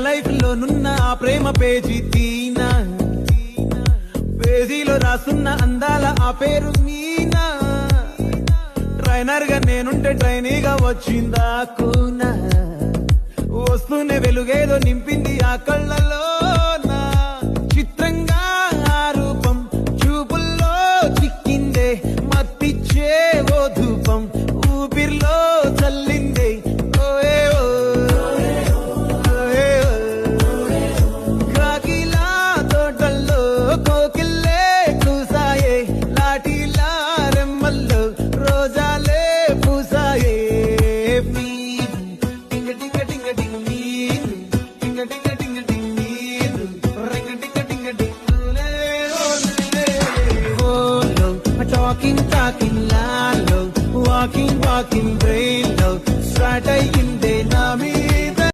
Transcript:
Life లో నున్న ఆ ప్రేమ పేజీ తీనా, పేజీలో రాసున్న అందాల ఆ పేరు మీనా. ట్రైనర్ గా నేనుంటే ట్రైనీగా వచ్చిందా కూనా, వస్తూనే వెలుగేదో నింపింది ఆ కళ్ళలో. చిత్రంగా ఆ రూపం చూపుల్లో చిక్కిందే, మత్తిచ్చే ఓ ధూపం ఊపిరిలో చల్లిందే. కాకిలా తోటల్లో కోకిల్లే కూసాయే, లాఠీలా రెమ్మల్లో రోజాలే పూసాయే. టింగ టింగ టింగ టింగ మీరు, టింగ టింగ టింగ టింగ మీరు, రింగ టింగ టింగ టింగులే Ola. Talking, talking loud, walking, walking brain low, start